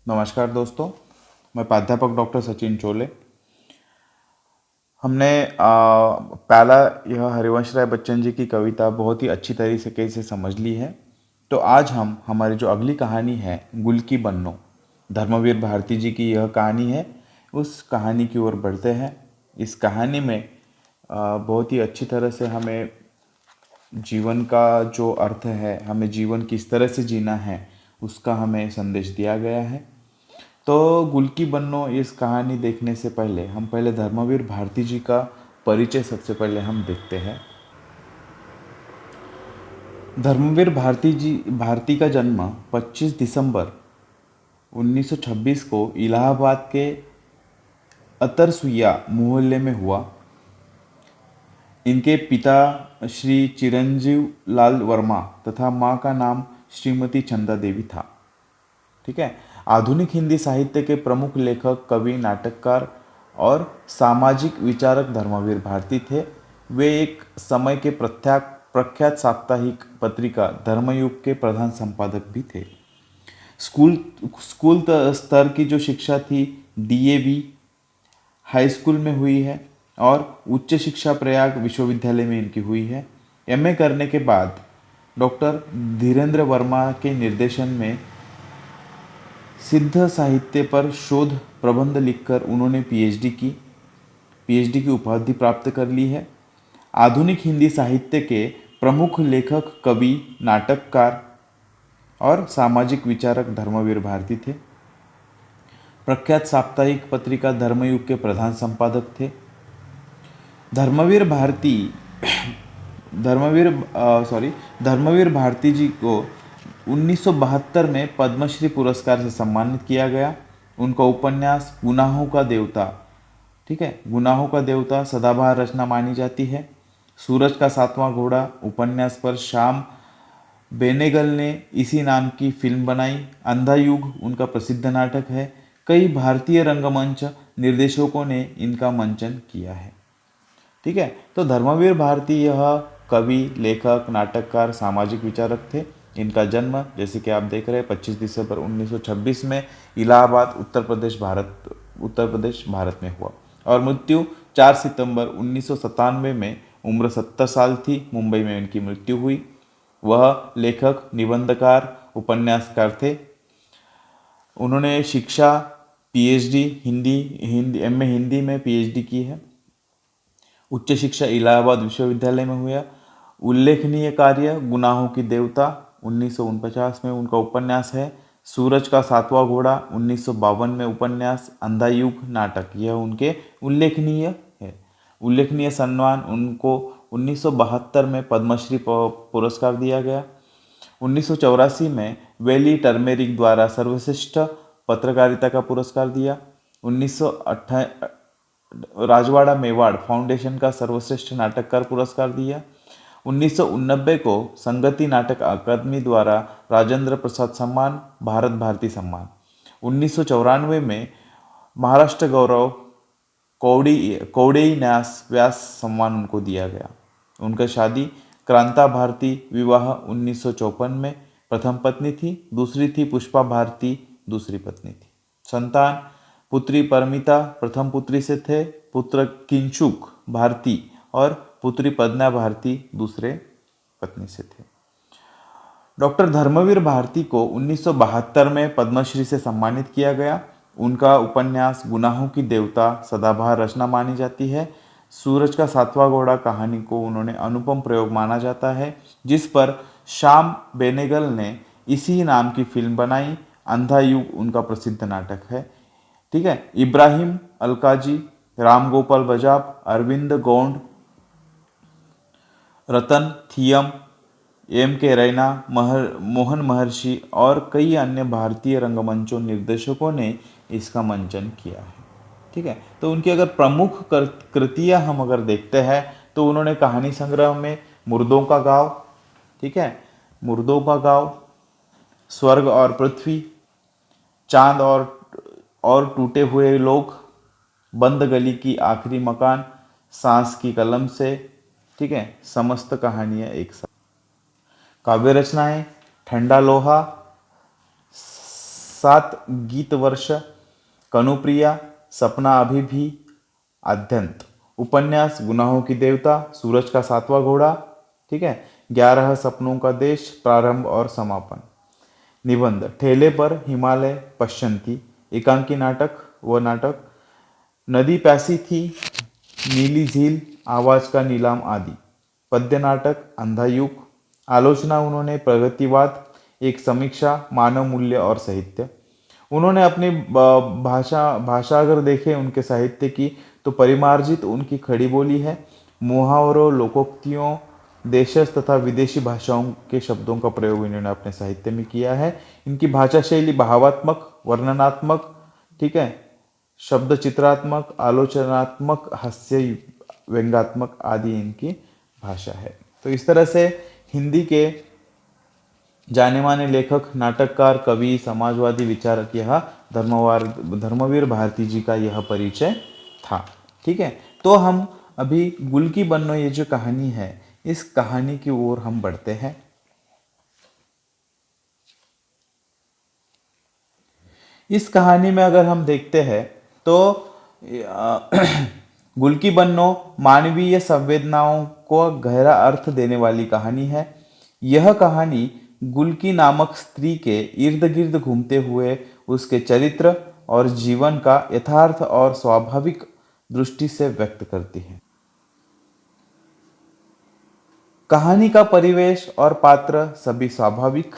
नमस्कार दोस्तों, मैं प्राध्यापक डॉक्टर सचिन चोले। हमने पहला यह हरिवंश राय बच्चन जी की कविता बहुत ही अच्छी तरीके से समझ ली है। तो आज हम हमारी जो अगली कहानी है गुल की बन्नो, धर्मवीर भारती जी की यह कहानी है, उस कहानी की ओर बढ़ते हैं। इस कहानी में बहुत ही अच्छी तरह से हमें जीवन का जो अर्थ है, हमें जीवन किस तरह से जीना है, उसका हमें संदेश दिया गया है। तो गुल की बन्नो इस कहानी देखने से पहले हम पहले धर्मवीर भारती जी का परिचय सबसे पहले हम देखते हैं। धर्मवीर भारती का जन्म 25 दिसंबर 1926 को इलाहाबाद के अतरसुइया मोहल्ले में हुआ। इनके पिता श्री चिरंजीव लाल वर्मा तथा माँ का नाम श्रीमती चंदा देवी था। ठीक है। आधुनिक हिंदी साहित्य के प्रमुख लेखक, कवि, नाटककार और सामाजिक विचारक धर्मवीर भारती थे। वे एक समय के प्रख्यात साप्ताहिक पत्रिका धर्मयुग के प्रधान संपादक भी थे। स्कूल स्कूल स्तर की जो शिक्षा थी डीएवी हाई स्कूल में हुई है और उच्च शिक्षा प्रयाग विश्वविद्यालय में इनकी हुई है। एमए करने के बाद डॉक्टर धीरेन्द्र वर्मा के निर्देशन में सिद्ध साहित्य पर शोध प्रबंध लिखकर उन्होंने पीएचडी की उपाधि प्राप्त कर ली है। आधुनिक हिंदी साहित्य के प्रमुख लेखक, कवि, नाटककार और सामाजिक विचारक धर्मवीर भारती थे। प्रख्यात साप्ताहिक पत्रिका धर्मयुग के प्रधान संपादक थे। धर्मवीर भारती धर्मवीर भारती जी को 1972 में पद्मश्री पुरस्कार से सम्मानित किया गया। उनका उपन्यास गुनाहों का देवता, ठीक है, गुनाहों का देवता सदाबहार रचना मानी जाती है। सूरज का सातवां घोड़ा उपन्यास पर श्याम बेनेगल ने इसी नाम की फिल्म बनाई। अंधा युग उनका प्रसिद्ध नाटक है। कई भारतीय रंगमंच निर्देशकों ने इनका मंचन किया है। ठीक है। तो धर्मवीर भारती यह कवि, लेखक, नाटककार, सामाजिक विचारक थे। इनका जन्म जैसे कि आप देख रहे हैं 25 दिसंबर 1926 में इलाहाबाद उत्तर प्रदेश भारत में हुआ और मृत्यु 4 सितंबर 1997 में उम्र 70 साल थी, मुंबई में इनकी मृत्यु हुई। वह लेखक, निबंधकार, उपन्यासकार थे। उन्होंने शिक्षा पीएचडी हिंदी एमए हिंदी में पीएचडी की है। उच्च शिक्षा इलाहाबाद विश्वविद्यालय में हुआ। उल्लेखनीय कार्य गुनाहों की देवता 1949 में उनका उपन्यास है। सूरज का सातवां घोड़ा 1952 में उपन्यास। अंधा युग नाटक यह उनके उल्लेखनीय है। उल्लेखनीय सम्मान उनको 1972 में पद्मश्री पुरस्कार दिया गया। 1984 में वेली टर्मेरिक द्वारा सर्वश्रेष्ठ पत्रकारिता का पुरस्कार दिया। 1998 राजवाड़ा मेवाड़ फाउंडेशन का सर्वश्रेष्ठ नाटककार पुरस्कार दिया। 1989 को संगति नाटक अकादमी द्वारा राजेंद्र प्रसाद सम्मान, भारत भारती सम्मान। 1994 में महाराष्ट्र गौरव कौड़ेई न्यास व्यास सम्मान उनको दिया गया। उनका शादी क्रांता भारती, विवाह 1954 में, प्रथम पत्नी थी, दूसरी थी पुष्पा भारती, दूसरी पत्नी थी। संतान पुत्री परमिता प्रथम पुत्री से थे, पुत्र किंचुक भारती और पुत्री पद्मा भारती दूसरे पत्नी से थे। डॉक्टर धर्मवीर भारती को 1972 में पद्मश्री से सम्मानित किया गया। उनका उपन्यास गुनाहों की देवता सदाबहार रचना मानी जाती है। सूरज का सातवां घोड़ा कहानी को उन्होंने अनुपम प्रयोग माना जाता है, जिस पर श्याम बेनेगल ने इसी नाम की फिल्म बनाई। अंधा युग उनका प्रसिद्ध नाटक है। ठीक है। इब्राहिम अलकाजी, राम गोपाल बजाज, अरविंद गौंड, रतन थियम, एम के रैना, मोहन महर्षि और कई अन्य भारतीय रंगमंचों निर्देशकों ने इसका मंचन किया है। ठीक है। तो उनकी अगर प्रमुख कृतियां हम अगर देखते हैं तो उन्होंने कहानी संग्रह में मुर्दों का गांव, ठीक है, मुर्दों का गांव, स्वर्ग और पृथ्वी, चांद और टूटे हुए लोग, बंद गली की आखिरी मकान, सांस की कलम से, ठीक है, समस्त कहानियां एक साथ। काव्य रचनाएं ठंडा लोहा, सात गीत वर्ष, कनुप्रिया, सपना अभी भी, आद्यंत। उपन्यास गुनाहों की देवता, सूरज का सातवां घोड़ा, ठीक है, 11 सपनों का देश, प्रारंभ और समापन। निबंध ठेले पर हिमालय पश्चंती, एकांकी नाटक व नाटक, नदी प्यासी थी, नीली झील, आवाज का नीलाम आदि। पद्य नाटक अंधा युग, आलोचना उन्होंने प्रगतिवाद, एक समीक्षा मानव मूल्य और साहित्य। उन्होंने अपनी भाषा अगर देखें उनके साहित्य की तो परिमार्जित उनकी खड़ी बोली है। मुहावरों, लोकोक्तियों, देशज तथा विदेशी भाषाओं के शब्दों का प्रयोग इन्होंने अपने साहित्य में किया है। इनकी भाषा शैली भावात्मक, वर्णनात्मक, ठीक है, शब्द चित्रात्मक, आलोचनात्मक, हास्य व्यंग्यात्मक आदि इनकी भाषा है। तो इस तरह से हिंदी के जाने माने लेखक, नाटककार, कवि, समाजवादी विचारक यह धर्मवीर भारती जी का यह परिचय था। ठीक है, तो हम अभी गुल की बन्नो ये जो कहानी है, इस कहानी की ओर हम बढ़ते हैं। इस कहानी में अगर हम देखते हैं तो गुल की बन्नो मानवीय संवेदनाओं को गहरा अर्थ देने वाली कहानी है। यह कहानी गुलकी नामक स्त्री के इर्द गिर्द घूमते हुए उसके चरित्र और जीवन का यथार्थ और स्वाभाविक दृष्टि से व्यक्त करती है। कहानी का परिवेश और पात्र सभी स्वाभाविक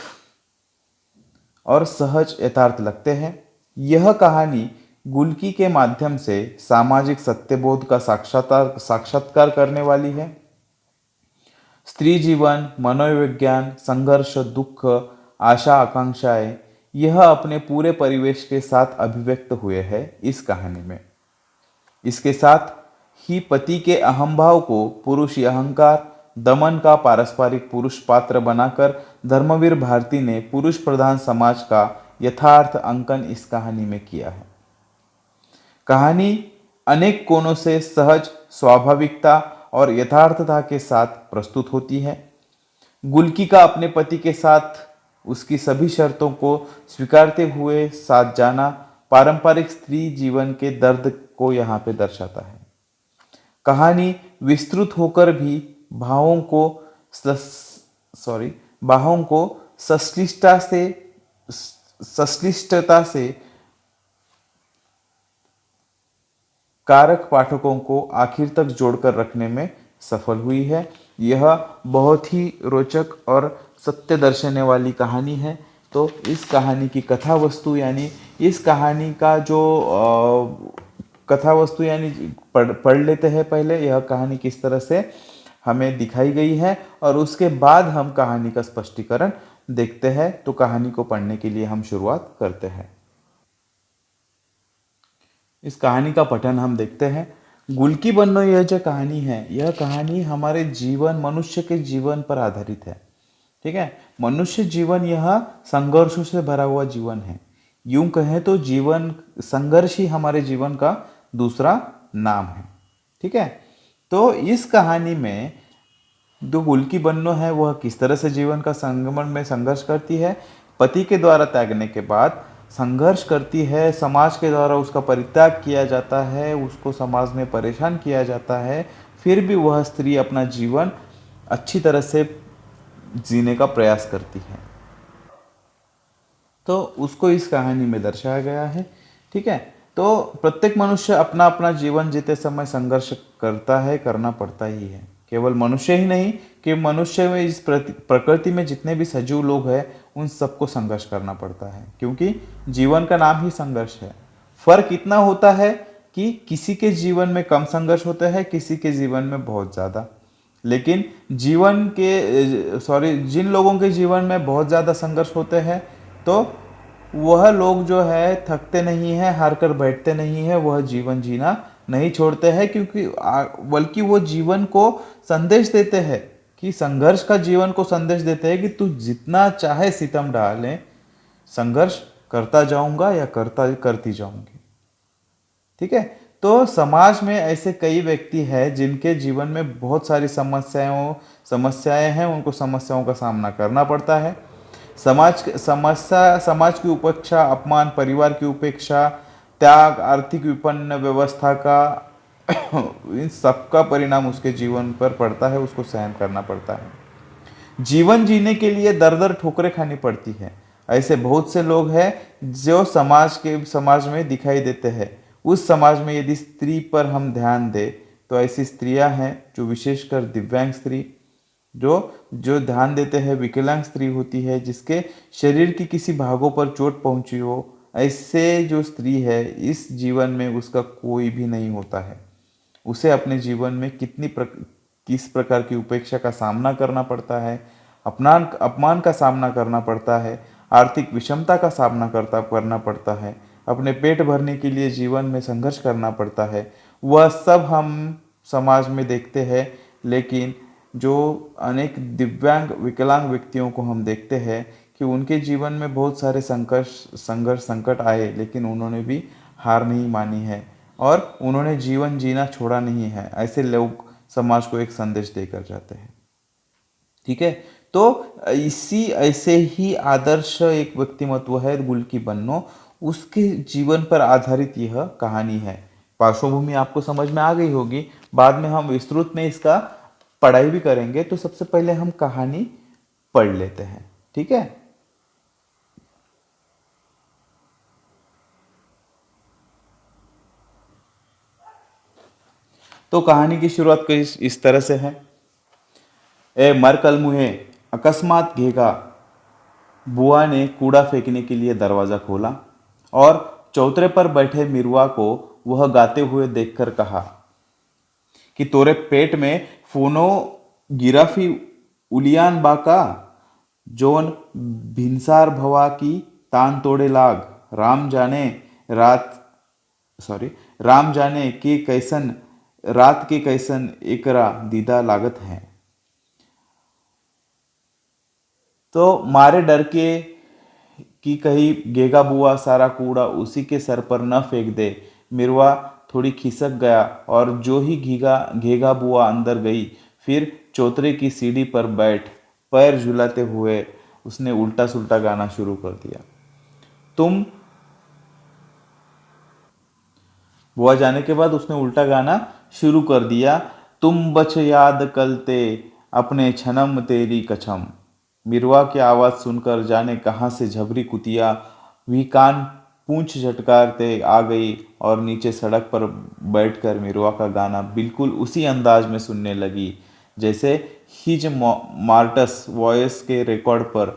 और सहज यथार्थ लगते हैं। यह कहानी गुलकी के माध्यम से सामाजिक सत्यबोध का साक्षात्कार करने वाली है। स्त्री जीवन, मनोविज्ञान, संघर्ष, दुख, आशा, आकांक्षाएं यह अपने पूरे परिवेश के साथ अभिव्यक्त हुए हैं इस कहानी में। इसके साथ ही पति के अहंभाव को पुरुषी अहंकार, दमन का पारस्परिक पुरुष पात्र बनाकर धर्मवीर भारती ने पुरुष प्रधान समाज का यथार्थ अंकन इस कहानी में किया है। कहानी अनेक कोणों से सहज, स्वाभाविकता और यथार्थता के साथ प्रस्तुत होती है। गुलकी का अपने पति के साथ उसकी सभी शर्तों को स्वीकारते हुए साथ जाना पारंपरिक स्त्री जीवन के दर्द को यहाँ पे दर्शाता है। कहानी विस्तृत होकर भी भावों को संश्लिष्टता से कारक पाठकों को आखिर तक जोड़कर रखने में सफल हुई है। यह बहुत ही रोचक और सत्य दर्शाने वाली कहानी है। तो इस कहानी की कथा वस्तु यानी इस कहानी का जो कथा वस्तु यानी पढ़ लेते हैं पहले यह कहानी किस तरह से हमें दिखाई गई है और उसके बाद हम कहानी का स्पष्टीकरण देखते हैं। तो कहानी को पढ़ने के लिए हम शुरुआत करते हैं। इस कहानी का पठन हम देखते हैं। गुल की बन्नो यह जो कहानी है, यह कहानी हमारे जीवन, मनुष्य के जीवन पर आधारित है। ठीक है, मनुष्य जीवन यह संघर्षों से भरा हुआ जीवन है। यूं कहें तो जीवन संघर्ष ही हमारे जीवन का दूसरा नाम है। ठीक है, तो इस कहानी में जो गुल की बन्नो है वह किस तरह से जीवन का संगमन में संघर्ष करती है। पति के द्वारा त्यागने के बाद संघर्ष करती है, समाज के द्वारा उसका परित्याग किया जाता है, उसको समाज में परेशान किया जाता है, फिर भी वह स्त्री अपना जीवन अच्छी तरह से जीने का प्रयास करती है। तो उसको इस कहानी में दर्शाया गया है। ठीक है, तो प्रत्येक मनुष्य अपना अपना जीवन जीते समय संघर्ष करता है, करना पड़ता ही है। केवल मनुष्य ही नहीं कि मनुष्य में इस प्रकृति में जितने भी सजीव लोग हैं उन सबको संघर्ष करना पड़ता है, क्योंकि जीवन का नाम ही संघर्ष है। फर्क इतना होता है कि किसी के जीवन में कम संघर्ष होता है, किसी के जीवन में बहुत ज़्यादा। लेकिन जिन लोगों के जीवन में बहुत ज़्यादा संघर्ष होते हैं तो वह लोग जो है थकते नहीं हैं, हार कर बैठते नहीं हैं, वह जीवन जीना नहीं छोड़ते हैं, क्योंकि बल्कि वो जीवन को संदेश देते हैं कि संघर्ष का जीवन को संदेश देते हैं कि तू जितना चाहे सितम डालें, संघर्ष करता जाऊंगा या करती जाऊंगी। ठीक है, तो समाज में ऐसे कई व्यक्ति हैं जिनके जीवन में बहुत सारी समस्याएं हैं, उनको समस्याओं का सामना करना पड़ता है। समाज की उपेक्षा, अपमान, परिवार की उपेक्षा, त्याग, आर्थिक विपन्न व्यवस्था का इन सबका परिणाम उसके जीवन पर पड़ता है, उसको सहन करना पड़ता है। जीवन जीने के लिए दर दर ठोकरें खानी पड़ती है। ऐसे बहुत से लोग हैं जो समाज में दिखाई देते हैं। उस समाज में यदि स्त्री पर हम ध्यान दें तो ऐसी स्त्रियां हैं जो विशेषकर दिव्यांग स्त्री, जो जो ध्यान देते हैं, विकलांग स्त्री होती है जिसके शरीर की किसी भागों पर चोट पहुंची हो। ऐसे जो स्त्री है इस जीवन में उसका कोई भी नहीं होता है। उसे अपने जीवन में किस प्रकार की उपेक्षा का सामना करना पड़ता है, अपमान अपमान का सामना करना पड़ता है, आर्थिक विषमता का सामना करना पड़ता है, अपने पेट भरने के लिए जीवन में संघर्ष करना पड़ता है। वह सब हम समाज में देखते हैं। लेकिन जो अनेक दिव्यांग विकलांग व्यक्तियों को हम देखते हैं कि उनके जीवन में बहुत सारे संघर्ष संकट आए, लेकिन उन्होंने भी हार नहीं मानी है और उन्होंने जीवन जीना छोड़ा नहीं है। ऐसे लोग समाज को एक संदेश देकर जाते हैं। ठीक है, तो इसी ऐसे ही आदर्श एक व्यक्तिमत्व है गुलकी बन्नो। उसके जीवन पर आधारित यह कहानी है। पार्श्वभूमि आपको समझ में आ गई होगी। बाद में हम विस्तृत में इसका पढ़ाई भी करेंगे। तो सबसे पहले हम कहानी पढ़ लेते हैं। ठीक है, तो कहानी की शुरुआत कुछ इस तरह से है। ए मर कल मुहे, अकस्मात घेगा बुआ ने कूड़ा फेंकने के लिए दरवाजा खोला और चौतरे पर बैठे मिरुआ को वह गाते हुए देखकर कहा कि तोरे पेट में फोनो गिराफी उलियान बाका, जोन भिनसार भवा की तान तोड़े लाग, राम जाने रात सॉरी राम जाने के कैसन रात के कैसन एकरा दीदा लागत है। तो मारे डर के कि कहीं गेगा बुआ सारा कूड़ा उसी के सर पर न फेंक दे, मिरवा थोड़ी खिसक गया और जो ही घीगा घेगा बुआ अंदर गई, फिर चौतरे की सीढ़ी पर बैठ पैर झुलाते हुए उसने उल्टा सुल्टा गाना शुरू कर दिया। तुम बुआ जाने के बाद उसने उल्टा गाना शुरू कर दिया। तुम बच याद कलते अपने छनम तेरी कछम। मिरवा की आवाज़ सुनकर जाने कहाँ से झबरी कुतिया भी कान पूंछ झटकारते आ गई और नीचे सड़क पर बैठकर मिरवा का गाना बिल्कुल उसी अंदाज में सुनने लगी जैसे हिज मार्टस वॉयस के रिकॉर्ड पर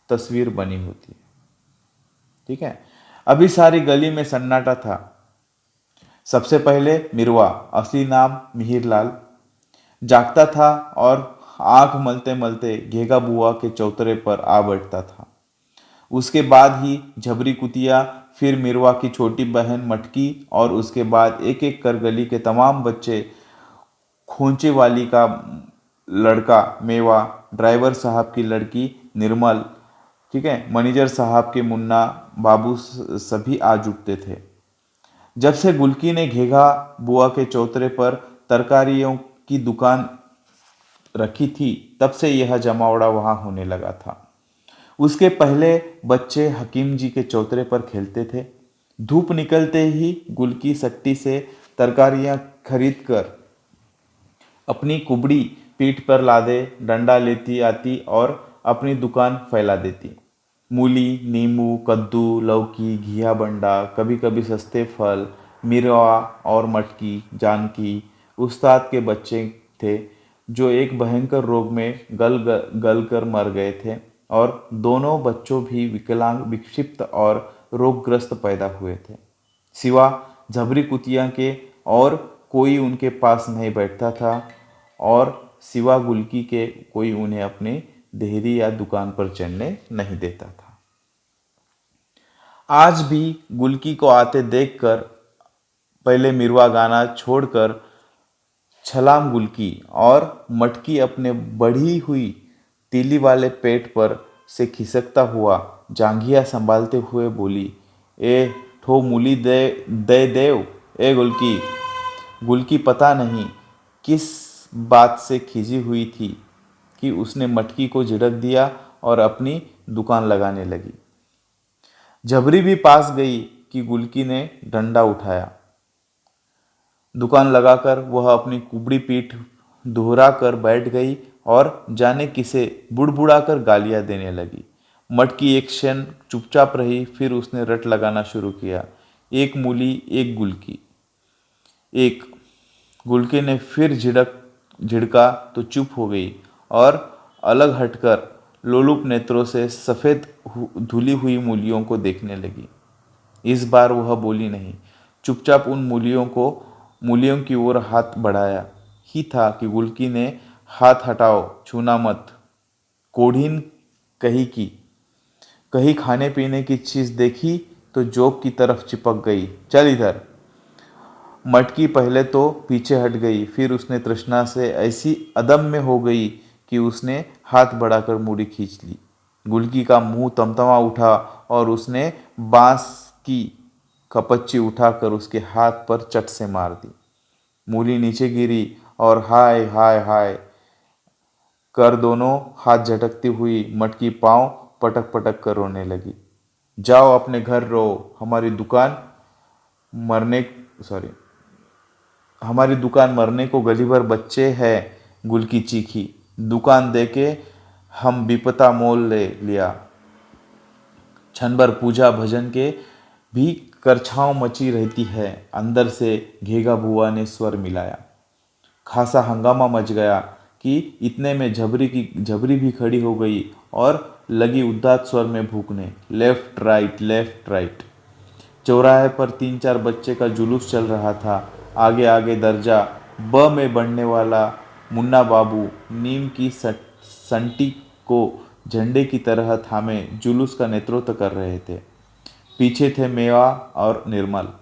तस्वीर बनी होती है। ठीक है, अभी सारी गली में सन्नाटा था। सबसे पहले मिरवा, असली नाम मिहिरलाल, जागता था और आंख मलते मलते घेगा बुआ के चौतरे पर आ बैठता था। उसके बाद ही झबरी कुतिया, फिर मिरवा की छोटी बहन मटकी और उसके बाद एक एक कर गली के तमाम बच्चे, खोंचे वाली का लड़का मेवा, ड्राइवर साहब की लड़की निर्मल, ठीक है, मैनेजर साहब के मुन्ना बाबू सभी आ जुटते थे। जब से गुलकी ने घेगा बुआ के चौतरे पर तरकारियों की दुकान रखी थी तब से यह जमावड़ा वहां होने लगा था। उसके पहले बच्चे हकीम जी के चौतरे पर खेलते थे। धूप निकलते ही गुलकी सट्टी से तरकारियां खरीद कर अपनी कुबड़ी पीठ पर लादे डंडा लेती आती और अपनी दुकान फैला देती। मूली, नींबू, कद्दू, लौकी, घिया बंडा, कभी कभी सस्ते फल, मिरवा और मटकी, जानकी उस्ताद के बच्चे थे जो एक भयंकर रोग में गल कर मर गए थे और दोनों बच्चों भी विकलांग, विक्षिप्त और रोगग्रस्त पैदा हुए थे। सिवा झबरी कुतिया के और कोई उनके पास नहीं बैठता था और सिवा गुलकी के कोई उन्हें अपने देहरी या दुकान पर चढ़ने नहीं देता था। आज भी गुलकी को आते देखकर पहले मिरवा गाना छोड़कर छलाम गुलकी और मटकी अपने बढ़ी हुई तीली वाले पेट पर से खिसकता हुआ जांघिया संभालते हुए बोली, ए ठो मूली दे दे देव ए गुलकी। गुलकी पता नहीं किस बात से खिजी हुई थी कि उसने मटकी को झिड़क दिया और अपनी दुकान लगाने लगी। झबरी भी पास गई कि गुलकी ने डंडा उठाया। दुकान लगाकर वह अपनी कुबड़ी पीठ दोहरा कर बैठ गई और जाने किसे बुड़बुड़ा कर गालियां देने लगी। मटकी एक क्षण चुपचाप रही, फिर उसने रट लगाना शुरू किया। एक मूली, एक गुलकी, एक। गुलकी ने फिर झिड़का तो चुप हो गई और अलग हटकर लोलुप नेत्रों से सफ़ेद धुली हुई मूलियों को देखने लगी। इस बार वह बोली नहीं, चुपचाप उन मूलियों की ओर हाथ बढ़ाया ही था कि गुलकी ने हाथ हटाओ, छूना मत, कोढ़ीन कही की। कहीं खाने पीने की चीज़ देखी तो जोक की तरफ चिपक गई। चल इधर। मटकी पहले तो पीछे हट गई, फिर उसने तृष्णा से ऐसी अदम्य हो गई कि उसने हाथ बढ़ाकर मूड़ी खींच ली। गुलकी का मुंह तमतमा उठा और उसने बांस की कपच्ची उठाकर उसके हाथ पर चट से मार दी। मूली नीचे गिरी और हाय हाय हाय कर दोनों हाथ झटकती हुई मटकी पांव पटक पटक कर रोने लगी। जाओ अपने घर रो, मरने हमारी दुकान मरने को गली भर बच्चे हैं। गुलकी चीखी। दुकान देके हम विपता मोल ले लिया। क्षण भर पूजा भजन के भी करछाव मची रहती है। अंदर से घेगा बुआ ने स्वर मिलाया। खासा हंगामा मच गया कि इतने में झबरी भी खड़ी हो गई और लगी उदात स्वर में भूकने, लेफ्ट राइट लेफ्ट राइट। चौराहे पर 3-4 बच्चे का जुलूस चल रहा था। आगे आगे दर्जा ब में बढ़ने वाला मुन्ना बाबू नीम की संटी को झंडे की तरह थामे जुलूस का नेतृत्व कर रहे थे। पीछे थे मेवा और निर्मल।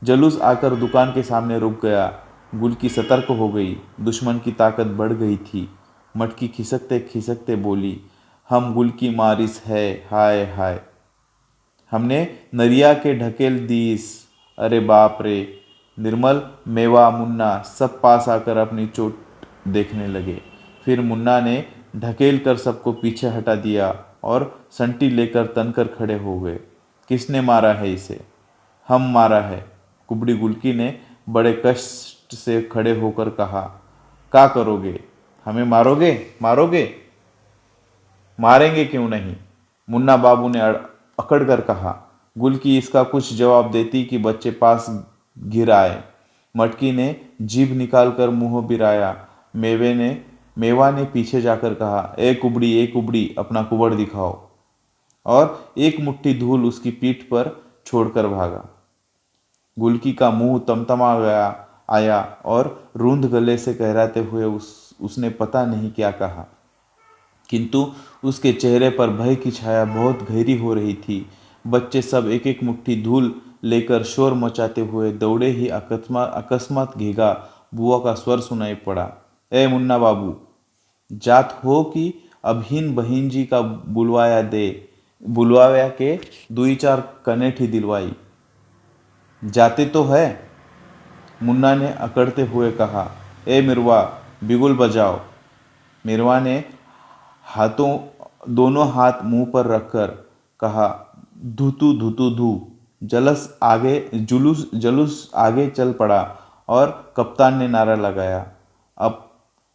जुलूस आकर दुकान के सामने रुक गया। गुलकी सतर्क हो गई। दुश्मन की ताकत बढ़ गई थी। मटकी खिसकते खिसकते बोली, हम गुलकी मारिस है, हाय हाय। हमने नरिया के ढकेल दीस। अरे बाप रे। निर्मल, मेवा, मुन्ना सब पास आकर अपनी चोट देखने लगे। फिर मुन्ना ने ढकेल कर सबको पीछे हटा दिया और संटी लेकर तनकर खड़े हो गए। किसने मारा है इसे? हम मारा है। कुबड़ी गुलकी ने बड़े कष्ट से खड़े होकर कहा। क्या करोगे? हमें मारोगे? मारोगे? मारेंगे क्यों नहीं? मुन्ना बाबू ने अकड़ कर कहा। गुलकी इसका कुछ जवाब देती कि बच्चे पास गिर आए। मटकी ने जीभ निकालकर मुंह बिराया। मेवा ने पीछे जाकर कहा, ए कुबड़ी, अपना कुबड़ दिखाओ। और एक मुट्ठी धूल उसकी पीठ पर छोड़कर भागा। गुलकी का मुंह आया और रूंध गले से कहराते हुए उसने पता नहीं क्या कहा, किंतु उसके चेहरे पर भय की छाया बहुत गहरी हो रही थी। बच्चे सब एक एक मुट्ठी धूल लेकर शोर मचाते हुए दौड़े ही अकस्मात घेगा बुआ का स्वर सुनाई पड़ा। ए मुन्ना बाबू, जात हो कि अभिन बहिन जी का बुलवाया के 2-4 कनेठी दिलवाई। जाते तो है? मुन्ना ने अकड़ते हुए कहा। ए मिरवा, बिगुल बजाओ। मिरवा ने दोनों हाथ मुंह पर रखकर कहा, धुतु धुतु धू। जुलूस आगे चल पड़ा और कप्तान ने नारा लगाया,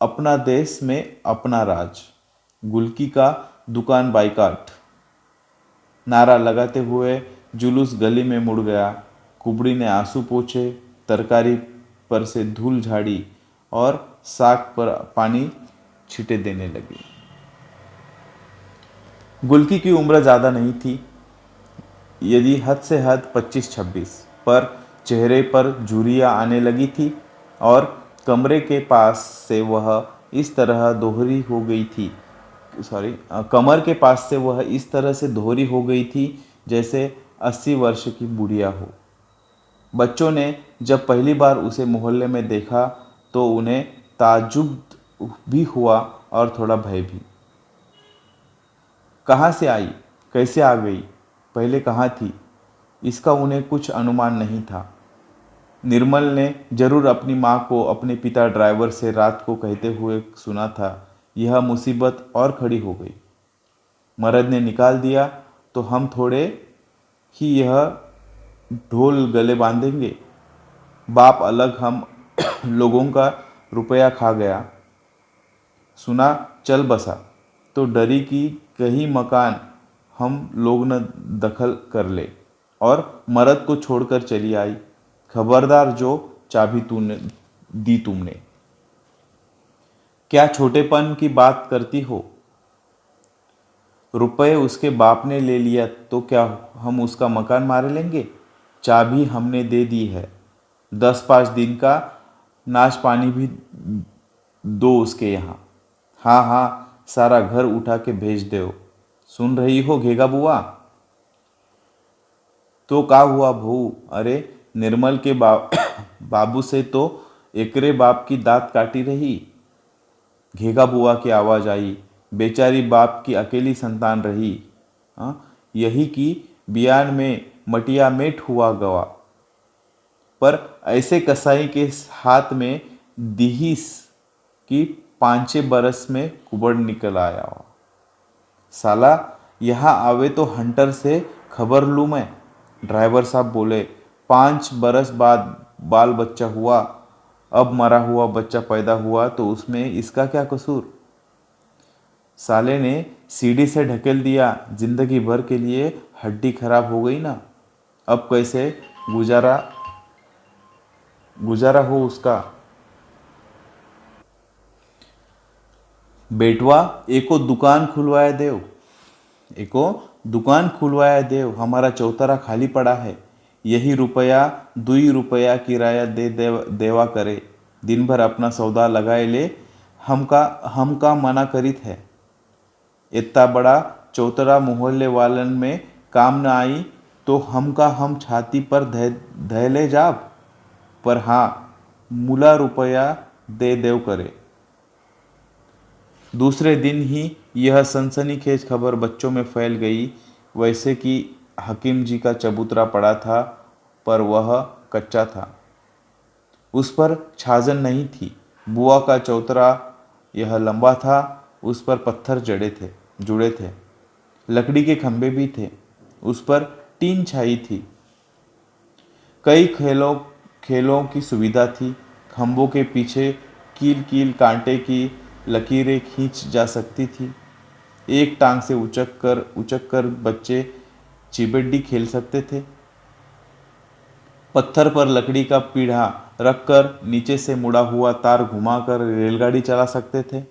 अपना देश में अपना राज, गुलकी का दुकान बाइकाट। नारा लगाते हुए जुलूस गली में मुड़ गया। कुबड़ी ने आंसू पोंछे, तरकारी पर से धूल झाड़ी और साग पर पानी छींटे देने लगी। गुलकी की उम्र ज़्यादा नहीं थी, यदि हद से हद 25-26, पर चेहरे पर झुर्रियाँ आने लगी थी और कमरे के पास से वह इस तरह दोहरी हो गई थी कमर के पास से वह इस तरह से दोहरी हो गई थी जैसे 80 वर्ष की बुढ़िया हो। बच्चों ने जब पहली बार उसे मोहल्ले में देखा तो उन्हें ताज्जुब भी हुआ और थोड़ा भय भी। कहाँ से आई, कैसे आ गई, पहले कहाँ थी, इसका उन्हें कुछ अनुमान नहीं था। निर्मल ने जरूर अपनी माँ को अपने पिता ड्राइवर से रात को कहते हुए सुना था। यह मुसीबत और खड़ी हो गई। मर्द ने निकाल दिया तो हम थोड़े ही यह ढोल गले बांधेंगे। बाप अलग, हम लोगों का रुपया खा गया। सुना चल बसा तो डरी कि कहीं मकान हम लोग न दखल कर ले और मर्द को छोड़कर चली आई। खबरदार जो चाबी तूने दी तुमने। क्या छोटेपन की बात करती हो? रुपए उसके बाप ने ले लिया तो क्या हम उसका मकान मार लेंगे? चाबी हमने दे दी है। 10-5 दिन का नाश पानी भी दो उसके यहाँ। हाँ हाँ, सारा घर उठा के भेज दो। सुन रही हो घेगा बुआ? तो का हुआ बहू? अरे निर्मल के बाबू से तो एकरे बाप की दांत काटी रही। घेगा बुआ की आवाज़ आई। बेचारी बाप की अकेली संतान रही। यही कि बियान में मटिया मेट हुआ गवा। पर ऐसे कसाई के हाथ में दिहिस कि 5-6 बरस में कुबड़ निकल आया। साला यहाँ आवे तो हंटर से खबर लूँ मैं। ड्राइवर साहब बोले, 5 बरस बाद बाल बच्चा हुआ, अब मरा हुआ बच्चा पैदा हुआ तो उसमें इसका क्या कसूर? साले ने सीढ़ी से ढकेल दिया। जिंदगी भर के लिए हड्डी खराब हो गई ना। अब कैसे गुजारा गुजारा हो उसका? बेटवा एको दुकान खुलवाया देव, एको दुकान खुलवाया देव। हमारा चौतरा खाली पड़ा है। यही रुपया 2 रुपया किराया देवा करे। दिन भर अपना सौदा लगाए ले। हमका मना करीत है। इतना बड़ा चौतरा मोहल्ले वालन में काम न आई तो हम छाती पर धय ले जाब। पर हाँ, मूला रुपया दे देव करे। दूसरे दिन ही यह सनसनीखेज खबर बच्चों में फैल गई। वैसे कि हकीम जी का चबूतरा पड़ा था, पर वह कच्चा था। उस पर छाजन नहीं थी। बुआ का चौतरा यह लंबा था। उस पर पत्थर जुड़े थे। लकड़ी के खंभे भी थे। उस पर टीन छाई थी। कई खेलों की सुविधा थी। खंभों के पीछे कील कील कांटे की लकीरें खींच जा सकती थी। एक टांग से उचक कर बच्चे चिबड्डी खेल सकते थे। पत्थर पर लकड़ी का पीढ़ा रखकर नीचे से मुड़ा हुआ तार घुमाकर रेलगाड़ी चला सकते थे।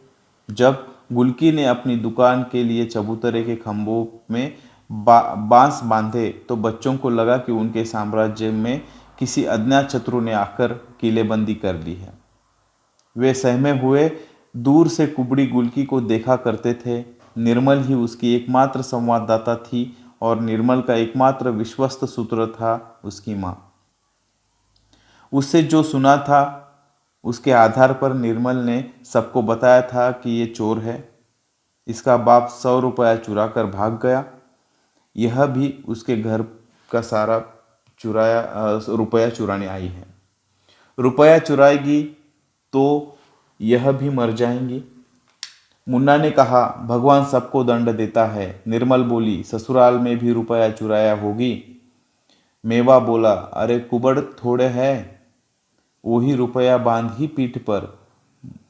जब गुलकी ने अपनी दुकान के लिए चबूतरे के खंभों में बांस बांधे तो बच्चों को लगा कि उनके साम्राज्य में किसी अज्ञात शत्रु ने आकर किलेबंदी कर ली है। वे सहमे हुए दूर से कुबड़ी गुलकी को देखा करते थे। निर्मल ही उसकी एकमात्र संवाददाता थी और निर्मल का एकमात्र विश्वस्त सूत्र था उसकी माँ। उससे जो सुना था उसके आधार पर निर्मल ने सबको बताया था कि ये चोर है। इसका बाप 100 रुपया चुरा कर भाग गया। यह भी उसके घर का सारा रुपया चुराने आई है। रुपया चुराएगी तो यह भी मर जाएंगी। मुन्ना ने कहा, भगवान सबको दंड देता है। निर्मल बोली, ससुराल में भी रुपया चुराया होगी। मेवा बोला, अरे कुबड़ थोड़े है, वही रुपया बांध ही पीठ पर।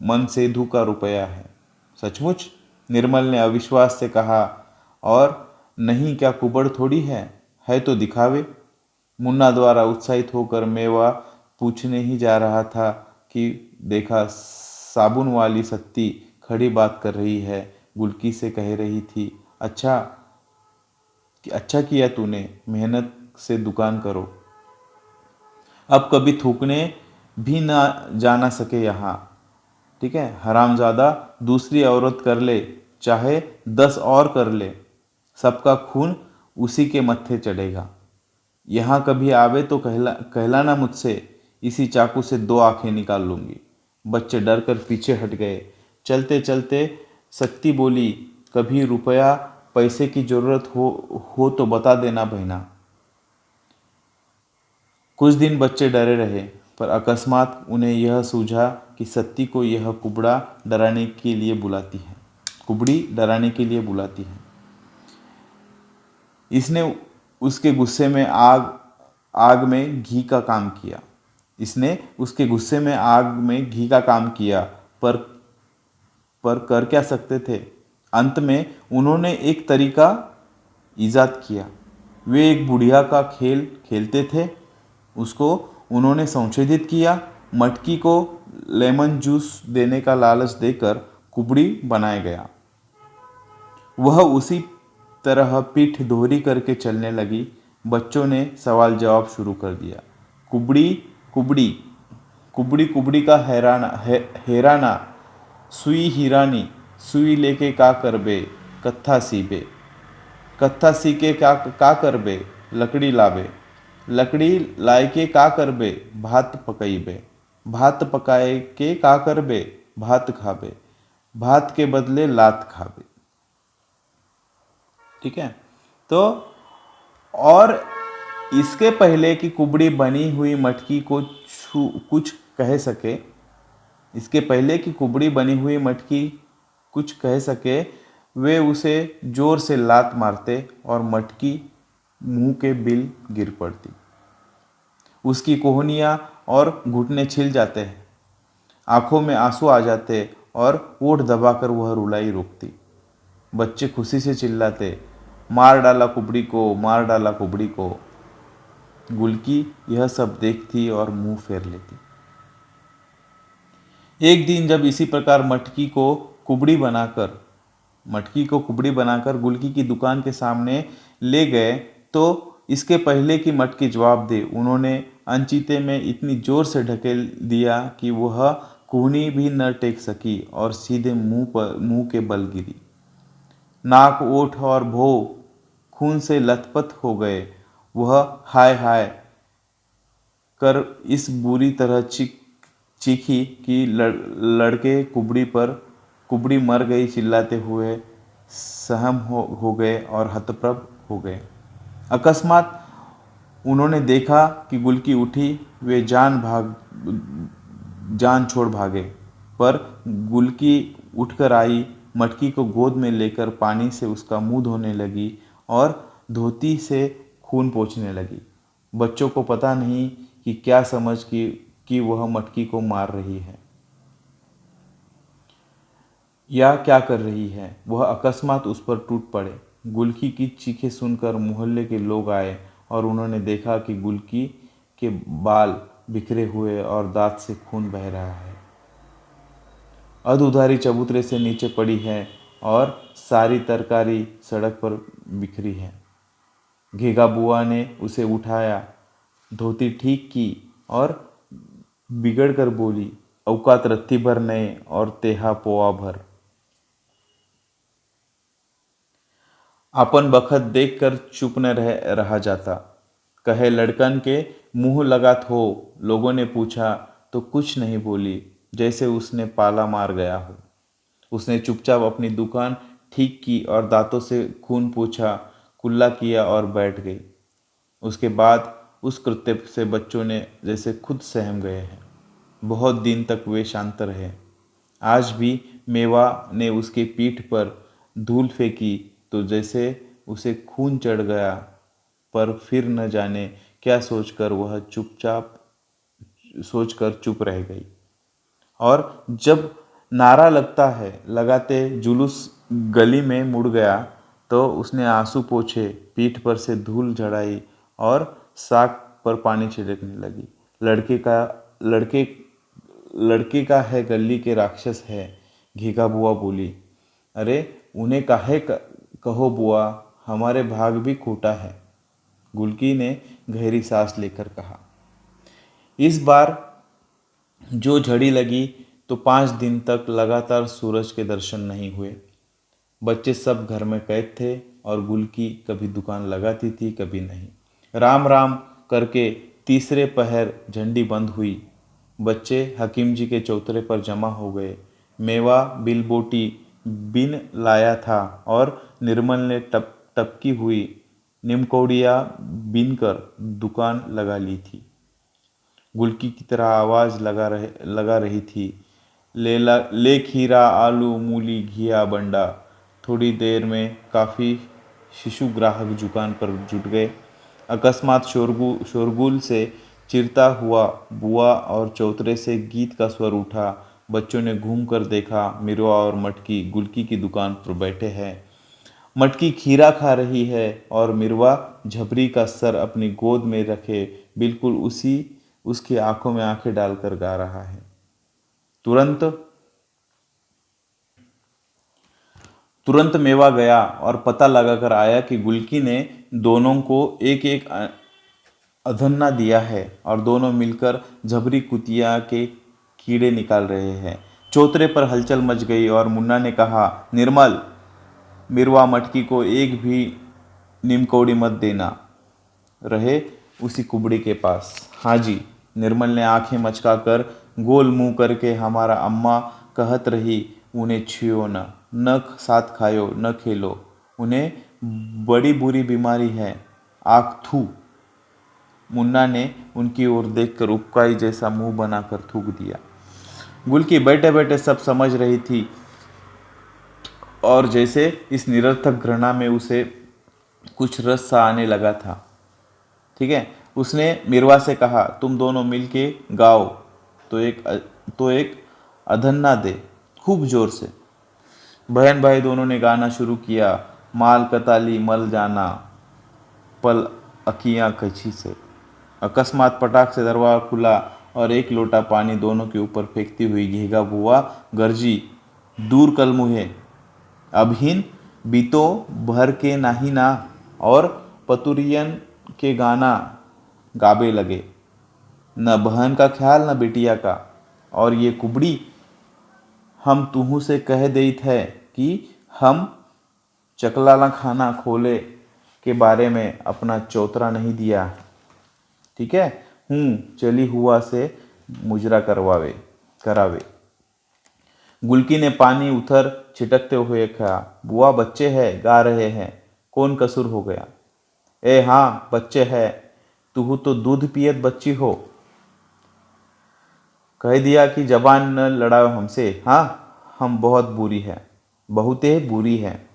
मन सेधु का रुपया है। सचमुच? निर्मल ने अविश्वास से कहा। और नहीं क्या कुबड़ थोड़ी है तो दिखावे। मुन्ना द्वारा उत्साहित होकर मेवा पूछने ही जा रहा था कि देखा साबुन वाली सत्ती खड़ी बात कर रही है। गुलकी से कह रही थी, अच्छा किया तूने, मेहनत से दुकान करो। अब कभी थूकने भी ना जाना सके यहाँ। ठीक है, हरामजादा दूसरी औरत कर ले चाहे 10 और कर ले, सबका खून उसी के मत्थे चढ़ेगा। यहाँ कभी आवे तो कहलाना मुझसे, इसी चाकू से 2 आंखें निकाल लूँगी। बच्चे डर कर पीछे हट गए। चलते चलते सत्ती बोली, कभी रुपया पैसे की जरूरत हो तो बता देना बहना। कुछ दिन बच्चे डरे रहे, पर अकस्मात उन्हें यह सूझा कि सत्ती को यह कुबड़ी डराने के लिए बुलाती है। इसने उसके गुस्से में आग में घी का काम किया। इसने उसके गुस्से में आग में घी का काम किया, पर कर क्या सकते थे। अंत में उन्होंने एक तरीका ईजाद किया। वे एक बुढ़िया का खेल खेलते थे, उसको उन्होंने संशोधित किया। मटकी को लेमन जूस देने का लालच देकर कुबड़ी बनाया गया। वह उसी तरह पीठ दोहरी करके चलने लगी। बच्चों ने सवाल जवाब शुरू कर दिया। कुबड़ी कुबड़ी कुबड़ी कुबड़ी का हेराना, सुई हिरानी, सुई लेके का करबे, कत्था सीबे, कत्था सी के का करबे, लकड़ी लाबे, लकड़ी लाए के का करबे, भात पकईबे, भात पकाए के का करबे, भात खाबे, भात के बदले लात खाबे। ठीक है। तो और इसके पहले कि कुबड़ी बनी हुई मटकी को कुछ कह सके, इसके पहले कि कुबड़ी बनी हुई मटकी कुछ कह सके, वे उसे जोर से लात मारते और मटकी मुंह के बिल गिर पड़ती। उसकी कोहनियाँ और घुटने छिल जाते हैं, आंखों में आंसू आ जाते और ओठ दबाकर वह रुलाई रोकती। बच्चे खुशी से चिल्लाते, मार डाला कुबड़ी को, मार डाला कुबड़ी को। गुलकी यह सब देखती और मुंह फेर लेती। एक दिन जब इसी प्रकार मटकी को कुबड़ी बनाकर गुलकी की दुकान के सामने ले गए, तो इसके पहले कि मटकी जवाब दे, उन्होंने अनचीते में इतनी जोर से ढकेल दिया कि वह कोहनी भी न टेक सकी और सीधे मुंह के बल गिरी। नाक, ओठ और भौं खून से लथपथ हो गए। वह हाय हाय कर इस बुरी तरह चीखी कि लड़के कुबड़ी मर गई चिल्लाते हुए सहम हो गए और हतप्रभ हो गए। अकस्मात उन्होंने देखा कि गुलकी उठी। वे जान छोड़ भागे, पर गुलकी उठकर आई, मटकी को गोद में लेकर पानी से उसका मुंह धोने लगी और धोती से खून पोंछने लगी। बच्चों को पता नहीं कि क्या समझ कि वह मटकी को मार रही है या क्या कर रही है। वह अकस्मात उस पर टूट पड़े। गुलकी की चीखें सुनकर मोहल्ले के लोग आए और उन्होंने देखा कि गुलकी के बाल बिखरे हुए और दांत से खून बह रहा है। अधउधारी चबूतरे से नीचे पड़ी है और सारी तरकारी सड़क पर बिखरी है। घेगा बुआ ने उसे उठाया, धोती ठीक की और बिगड़ कर बोली, औकात रत्ती भर नए और तेहा पोआ भर। अपन बखत देख कर चुप न रहा जाता। कहे लड़कन के मुंह लगात हो। लोगों ने पूछा तो कुछ नहीं बोली, जैसे उसने पाला मार गया हो। उसने चुपचाप अपनी दुकान ठीक की और दांतों से खून पोंछा, कुल्ला किया और बैठ गई। उसके बाद उस कृत्य से बच्चों ने जैसे खुद सहम गए हैं। बहुत दिन तक वे शांत रहे। आज भी मेवा ने उसकी पीठ पर धूल फेंकी तो जैसे उसे खून चढ़ गया, पर फिर न जाने क्या सोचकर चुप रह गई। और जब नारा लगाते जुलूस गली में मुड़ गया, तो उसने आंसू पोंछे, पीठ पर से धूल झड़ाई और साक पर पानी छिड़कने लगी। लड़के का है, गली के राक्षस है। घीघा बुआ बोली, अरे उन्हें काहे कहो बुआ, हमारे भाग भी खोटा है। गुलकी ने गहरी सांस लेकर कहा। इस बार जो झड़ी लगी तो 5 दिन तक लगातार सूरज के दर्शन नहीं हुए। बच्चे सब घर में कैद थे और गुलकी कभी दुकान लगाती थी, कभी नहीं। राम राम करके तीसरे पहर झंडी बंद हुई। बच्चे हकीम जी के चौतरे पर जमा हो गए। मेवा बिलबोटी बिन लाया था और निर्मल ने टपकी हुई निमकौड़ियाँ बीनकर दुकान लगा ली थी। गुलकी की तरह आवाज़ लगा रही थी, ले खीरा, आलू, मूली, घिया, बंडा। थोड़ी देर में काफ़ी शिशु ग्राहक दुकान पर जुट गए। अकस्मात शोरगुल से चिरता हुआ बुआ और चौतरे से गीत का स्वर उठा। बच्चों ने घूम कर देखा, मिरवा और मटकी गुलकी की दुकान पर बैठे हैं। मटकी खीरा खा रही है और मिरवा झबरी का सर अपनी गोद में रखे बिल्कुल उसी उसकी आंखों में आंखें डालकर गा रहा है। तुरंत तुरंत मेवा गया और पता लगाकर आया कि गुलकी ने दोनों को एक एक अधन्ना दिया है और दोनों मिलकर झबरी कुतिया के कीड़े निकाल रहे हैं। चौतरे पर हलचल मच गई और मुन्ना ने कहा, निर्मल, मिरवा मटकी को एक भी नीमकौड़ी मत देना, रहे उसी कुबड़ी के पास। हाँ जी, निर्मल ने आंखें मचकाकर गोल मुंह करके हमारा अम्मा कहत रही, उन्हें छुओ न साथ खायो न खेलो, उन्हें बड़ी बुरी बीमारी है, आख थू। मुन्ना ने उनकी ओर देखकर उपकाई जैसा मुंह बनाकर थूक दिया। गुलकी बैठे बैठे सब समझ रही थी और जैसे इस निरर्थक घृणा में उसे कुछ रस सा आने लगा था। ठीक है, उसने मिरवा से कहा, तुम दोनों मिलके गाओ तो एक अधन्ना दे, खूब जोर से। बहन भाई दोनों ने गाना शुरू किया, माल कताली मल जाना पल अकियाँ कची से। अकस्मात पटाख से दरवाजा खुला और एक लोटा पानी दोनों के ऊपर फेंकती हुई घेगा बुआ गर्जी, दूर कल मुहे, अभिन बीतो भर के नाही ना, और पतुरियन के गाना गाबे लगे, न बहन का ख्याल न बिटिया का। और ये कुबड़ी हम तुहू से कह देत है कि हम चकलाला खाना खोले के बारे में अपना चौतरा नहीं दिया। ठीक है, चली हुआ से मुजरा करावे। गुलकी ने पानी उथर छिटकते हुए कहा, बुआ बच्चे हैं, गा रहे हैं, कौन कसूर हो गया? ए हाँ बच्चे है, तू तो दूध पियत बच्ची हो। कह दिया कि जबान न लड़ाओ हमसे। हाँ, हम बहुत बुरी है, बहुते बुरी है।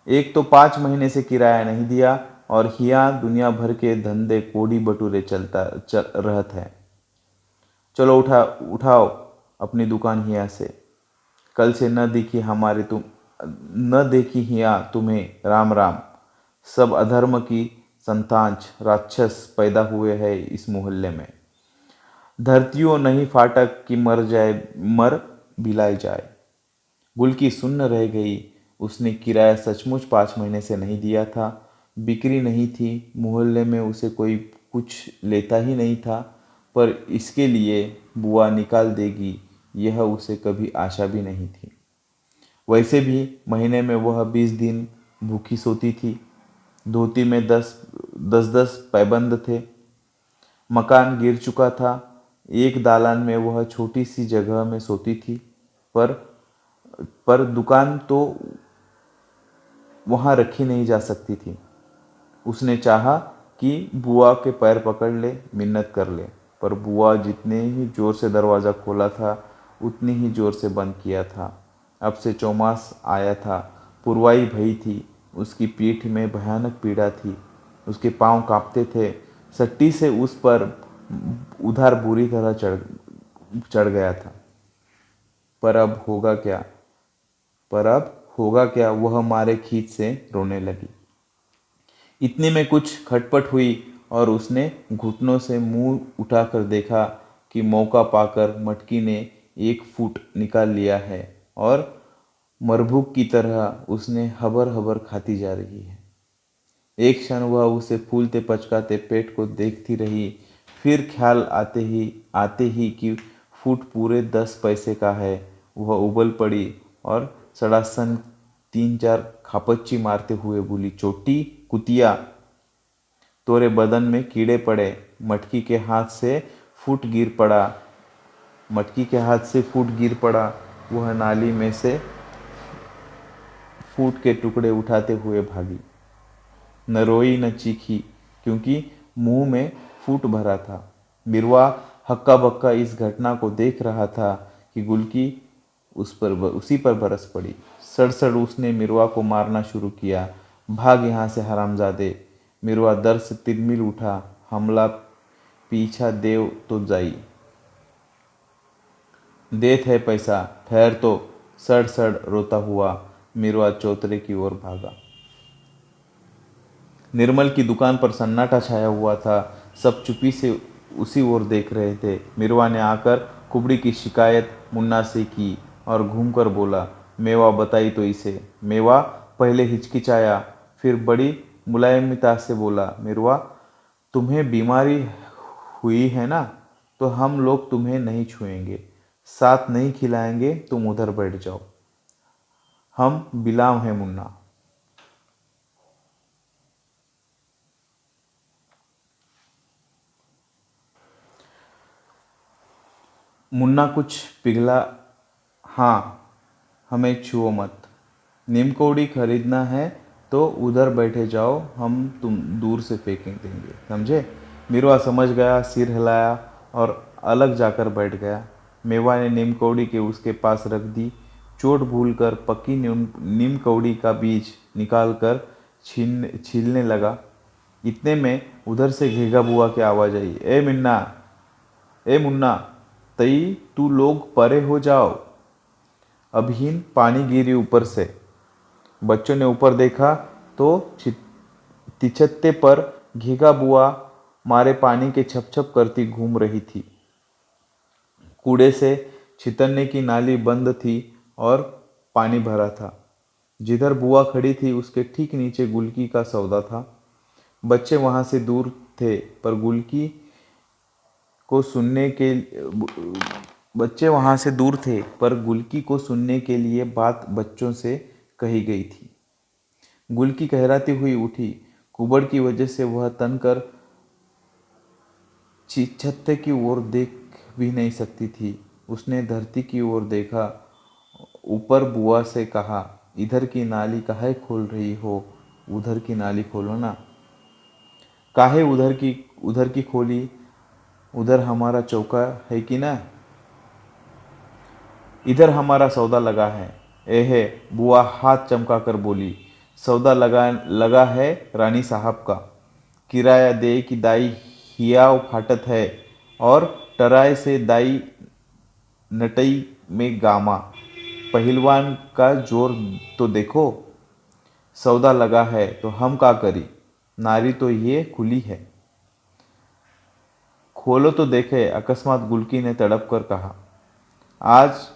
एक तो 5 महीने से किराया नहीं दिया और हिया दुनिया भर के धंधे कोड़ी बटूरे चल रहत है। चलो उठाओ अपनी दुकान हिया से, कल से न देखी हिया तुम्हें, राम राम। सब अधर्म की संतान राक्षस पैदा हुए हैं इस मोहल्ले में। धरतियों नहीं फाटक कि मर बिलाई जाए। गुलकी सुन्न रह गई। उसने किराया सचमुच 5 महीने से नहीं दिया था। बिक्री नहीं थी, मोहल्ले में उसे कोई कुछ लेता ही नहीं था, पर इसके लिए बुआ निकाल देगी यह उसे कभी आशा भी नहीं थी। वैसे भी महीने में वह 20 दिन भूखी सोती थी। धोती में 10 पैबंद थे। मकान गिर चुका था। एक दालान में वह छोटी सी जगह में सोती थी, पर दुकान तो वहाँ रखी नहीं जा सकती थी। उसने चाहा कि बुआ के पैर पकड़ ले, मिन्नत कर ले, पर बुआ जितने ही जोर से दरवाज़ा खोला था उतनी ही जोर से बंद किया था। अब से चौमास आया था, पुरवाई भई थी, उसकी पीठ में भयानक पीड़ा थी, उसके पांव कांपते थे। सट्टी से उस पर उधार बुरी तरह चढ़ गया था। पर अब होगा क्या, वह मारे खींच से रोने लगी। इतने में कुछ खटपट हुई और उसने घुटनों से मुंह उठाकर देखा कि मौका पाकर मटकी ने 1 फूट निकाल लिया है और मरभूख की तरह उसने हबर हबर खाती जा रही है। एक क्षण वह उसे फूलते पचकाते पेट को देखती रही, फिर ख्याल आते ही कि फूट पूरे 10 पैसे का है। वह उबल पड़ी और सड़ासन 3-4 खापच्ची मारते हुए बोली, चोटी कुतिया, तोरे बदन में कीड़े पड़े। मटकी के हाथ से फूट गिर पड़ा। वह नाली में से फूट के टुकड़े उठाते हुए भागी। न रोई न चीखी, क्योंकि मुंह में फूट भरा था। मिरवा हक्का बक्का इस घटना को देख रहा था कि गुलकी उसी पर बरस पड़ी। सड़सड़ उसने मिरवा को मारना शुरू किया। भाग यहाँ से हरामजादे। मिरवा दर से तिलमिल उठा, हमला पीछा देव तो जाई। देत है पैसा, ठहर तो। सड़ सड़ रोता हुआ मिरवा चौतरे की ओर भागा। निर्मल की दुकान पर सन्नाटा छाया हुआ था। सब चुप्पी से उसी ओर देख रहे थे। मिरवा ने आकर कुबड़ी की शिकायत मुन्ना से की और घूमकर बोला, मेवा बताई तो इसे। मेवा पहले हिचकिचाया, फिर बड़ी मुलायमिता से बोला, मिरवा तुम्हें बीमारी हुई है ना, तो हम लोग तुम्हें नहीं छुएंगे, साथ नहीं खिलाएंगे, तुम उधर बैठ जाओ। हम बिलाव हैं मुन्ना। मुन्ना कुछ पिघला। हाँ, हमें छुओ मत। नीम कौड़ी खरीदना है तो उधर बैठे जाओ, हम तुम दूर से फेंक देंगे, समझे। मिरवा समझ गया, सिर हिलाया और अलग जाकर बैठ गया। मेवा ने नीम कौड़ी के उसके पास रख दी। चोट भूलकर पक्की नीम कौड़ी का बीज निकाल कर छीलने लगा। इतने में उधर से घेगा बुआ की आवाज़ आई, ए मुन्ना, तई तू लोग परे हो जाओ, अभिन पानी गिरी ऊपर से। बच्चों ने ऊपर देखा तो तिछत्ते पर घेगा बुआ मारे पानी के छप छप करती घूम रही थी। कूड़े से छितरने की नाली बंद थी और पानी भरा था। जिधर बुआ खड़ी थी उसके ठीक नीचे गुलकी का सौदा था। बच्चे वहां से दूर थे पर गुलकी को सुनने के बच्चे वहां से दूर थे पर गुलकी को सुनने के लिए बात बच्चों से कही गई थी। गुलकी कहराती हुई उठी। कुबड़ की वजह से वह तनकर छत्ते की ओर देख भी नहीं सकती थी। उसने धरती की ओर देखा, ऊपर बुआ से कहा, इधर की नाली काहे खोल रही हो, उधर की नाली खोलो ना। काहे उधर की खोली, उधर हमारा चौका है कि ना, इधर हमारा सौदा लगा है। एहे, बुआ हाथ चमकाकर बोली, सौदा लगा है रानी साहब का। किराया दे कि दाई हियाव फाटत है और टराय से दाई नटई में गामा। पहलवान का जोर तो देखो। सौदा लगा है तो हम का करी, नारी तो ये खुली है। खोलो तो देखे, अकस्मात गुलकी ने तड़प कर कहा। आज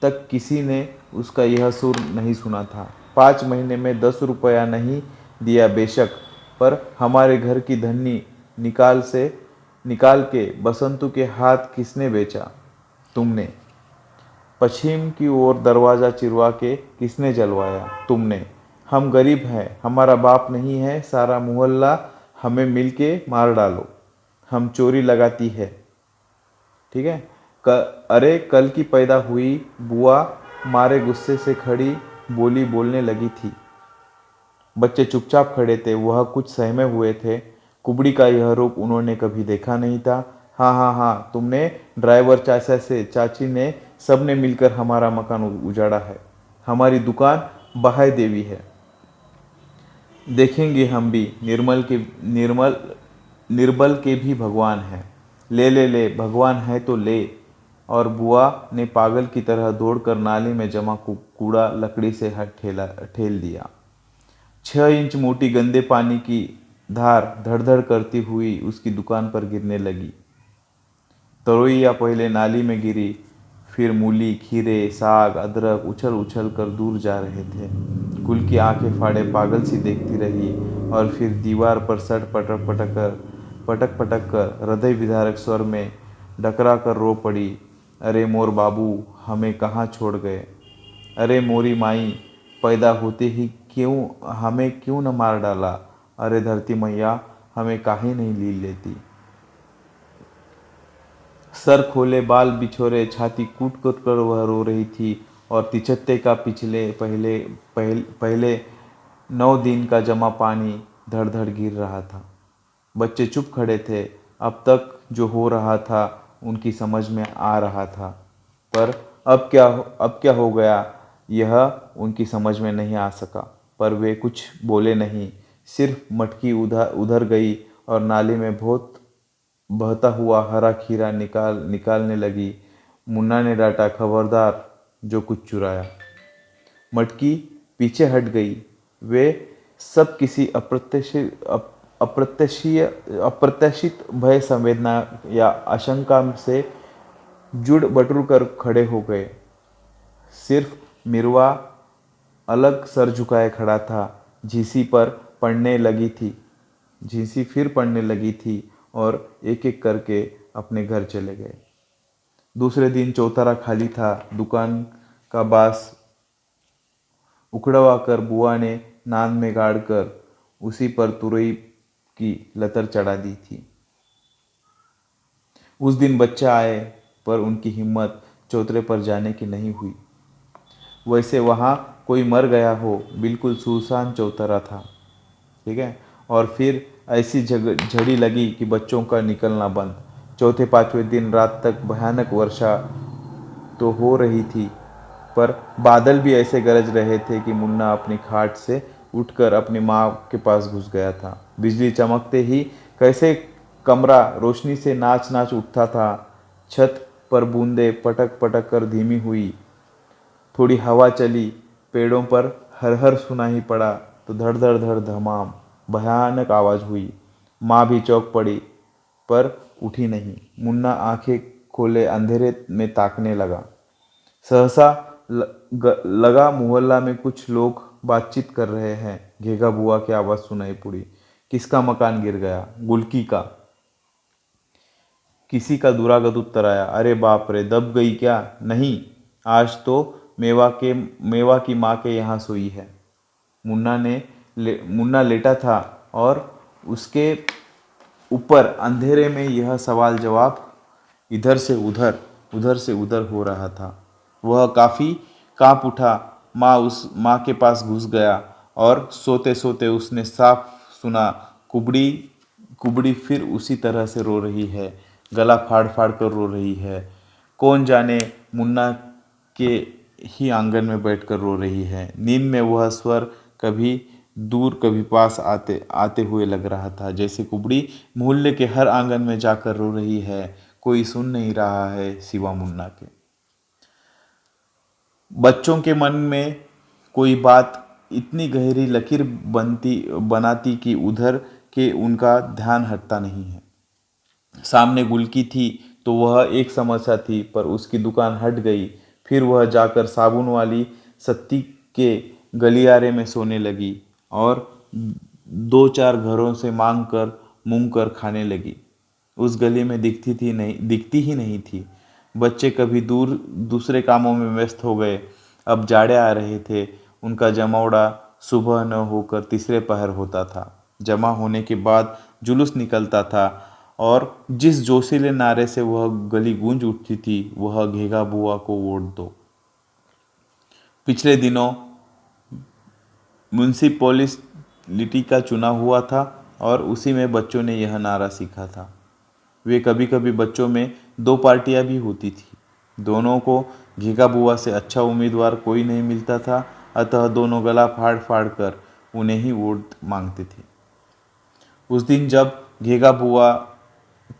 तक किसी ने उसका यह सुर नहीं सुना था। 5 महीने में 10 रुपया नहीं दिया बेशक, पर हमारे घर की धन्नी निकाल के बसंतु के हाथ किसने बेचा? तुमने। पश्चिम की ओर दरवाज़ा चिरवा के किसने जलवाया? तुमने। हम गरीब हैं, हमारा बाप नहीं है, सारा मोहल्ला हमें मिल के मार डालो, हम चोरी लगाती है। ठीक है। अरे कल की पैदा हुई बुआ मारे गुस्से से खड़ी बोली बोलने लगी थी। बच्चे चुपचाप खड़े थे, वह कुछ सहमे हुए थे। कुबड़ी का यह रूप उन्होंने कभी देखा नहीं था। हाँ हाँ हाँ, तुमने, ड्राइवर चाचा से चाची ने, सब ने मिलकर हमारा मकान उजाड़ा है। हमारी दुकान बहाय देवी है। देखेंगे हम भी, निर्बल के भी भगवान हैं। ले भगवान है तो ले। और बुआ ने पागल की तरह दौड़कर नाली में जमा कूड़ा लकड़ी से ठेल दिया। 6 इंच मोटी गंदे पानी की धार धड़धड़ करती हुई उसकी दुकान पर गिरने लगी। तरोइया पहले नाली में गिरी, फिर मूली, खीरे, साग, अदरक उछल उछल कर दूर जा रहे थे। गुल की आंखें फाड़े पागल सी देखती रही और फिर दीवार पर सट पटक पटक कर हृदय विदारक स्वर में डकरा कर रो पड़ी। अरे मोर बाबू, हमें कहाँ छोड़ गए? अरे मोरी माई, पैदा होते ही हमें क्यों न मार डाला? अरे धरती मैया, हमें काहे नहीं ली लेती? सर खोले, बाल बिछोरे, छाती कूट कूट कर वह रो रही थी और तिचत्ते का पहले 9 दिन का जमा पानी धड़ धड़ गिर रहा था। बच्चे चुप खड़े थे। अब तक जो हो रहा था उनकी समझ में आ रहा था, पर अब क्या हो गया यह उनकी समझ में नहीं आ सका। पर वे कुछ बोले नहीं। सिर्फ मटकी उधर उधर गई और नाली में बहुत बहता हुआ हरा खीरा निकालने लगी। मुन्ना ने डांटा, खबरदार जो कुछ चुराया। मटकी पीछे हट गई। वे सब किसी अप्रत्याशित भय, संवेदना या आशंका से जुड़ बटुर कर खड़े हो गए। सिर्फ मिरवा अलग सर झुकाए खड़ा था। झीसी पर पड़ने लगी थी झीसी फिर पड़ने लगी थी और एक एक करके अपने घर चले गए। दूसरे दिन चौतारा खाली था। दुकान का बास उखड़वा कर बुआ ने नांद में गाड़ कर उसी पर तुरई की लतर चढ़ा दी थी। उस दिन बच्चे आए पर उनकी हिम्मत चौतरे पर जाने की नहीं हुई। वैसे वहाँ कोई मर गया हो, बिल्कुल सुनसान चौतरा था। ठीक है। और फिर ऐसी झड़ी लगी कि बच्चों का निकलना बंद। चौथे पांचवें दिन रात तक भयानक वर्षा तो हो रही थी, पर बादल भी ऐसे गरज रहे थे कि मुन्ना अपनी खाट से उठकर अपनी माँ के पास घुस गया था। बिजली चमकते ही कैसे कमरा रोशनी से नाच नाच उठता था। छत पर बूंदें पटक पटक कर धीमी हुई। थोड़ी हवा चली, पेड़ों पर हर हर सुनाई पड़ा तो धड़ धड़ धड़ धमाम भयानक आवाज हुई। माँ भी चौंक पड़ी पर उठी नहीं। मुन्ना आंखें खोले अंधेरे में ताकने लगा। सहसा लगा मोहल्ला में कुछ लोग बातचीत कर रहे हैं। घेगा बुआ की आवाज सुनाई पड़ी। किसका मकान गिर गया? गुलकी का। किसी का दुरागत उत्तर आया, अरे बाप रे, दब गई क्या? नहीं, आज तो मेवा की माँ के यहाँ सोई है। मुन्ना लेटा था और उसके ऊपर अंधेरे में यह सवाल जवाब इधर से उधर हो रहा था। वह काफी कांप उठा। माँ के पास घुस गया और सोते सोते उसने साफ सुना, कुबड़ी कुबड़ी फिर उसी तरह से रो रही है, गला फाड़ फाड़ कर रो रही है। कौन जाने मुन्ना के ही आंगन में बैठकर रो रही है। नींद में वह स्वर कभी दूर कभी पास आते आते हुए लग रहा था, जैसे कुबड़ी मोहल्ले के हर आंगन में जाकर रो रही है। कोई सुन नहीं रहा है सिवा मुन्ना के। बच्चों के मन में कोई बात इतनी गहरी लकीर बनाती कि उधर के उनका ध्यान हटता नहीं है। सामने गुलकी थी तो वह एक समस्या थी, पर उसकी दुकान हट गई। फिर वह जाकर साबुन वाली सत्ती के गलियारे में सोने लगी और दो चार घरों से मूंग कर खाने लगी। उस गली में दिखती ही नहीं थी। बच्चे कभी दूसरे कामों में व्यस्त हो गए। अब जाड़े आ रहे थे। उनका जमावड़ा सुबह न होकर तीसरे पहर होता था। जमा होने के बाद जुलूस निकलता था और जिस जोशीले नारे से वह गली गूंज उठती थी, वह घेगा बुआ को वोट दो। पिछले दिनों म्युनिसिपैलिटी का चुनाव हुआ था और उसी में बच्चों ने यह नारा सीखा था। वे कभी कभी बच्चों में दो पार्टियां भी होती थी। दोनों को घेगा बुआ से अच्छा उम्मीदवार कोई नहीं मिलता था, अतः दोनों गला फाड़ फाड़ कर उन्हें ही वोट मांगते थे। उस दिन जब घेगा बुआ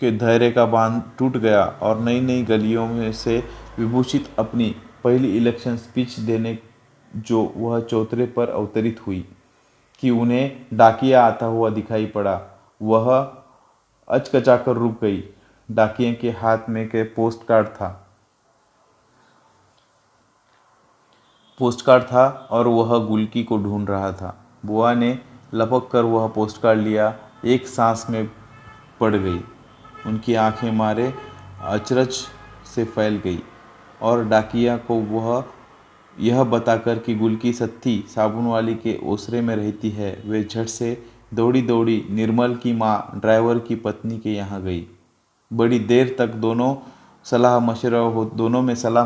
के धैर्य का बांध टूट गया और नई नई गलियों में से विभूषित अपनी पहली इलेक्शन स्पीच देने जो वह चौतरे पर अवतरित हुई कि उन्हें डाकिया आता हुआ दिखाई पड़ा। वह अचकचाकर रुक गई। डाकिये के हाथ में के पोस्ट कार्ड था और वह गुलकी को ढूंढ रहा था। बुआ ने लपक कर वह पोस्ट कार्ड लिया, एक सांस में पड़ गई। उनकी आंखें मारे अचरज से फैल गई और डाकिया को वह यह बताकर कि गुलकी सत्ती साबुन वाली के ओसरे में रहती है, वे झट से दौड़ी दौड़ी निर्मल की माँ ड्राइवर की पत्नी के यहाँ गई। बड़ी देर तक दोनों में सलाह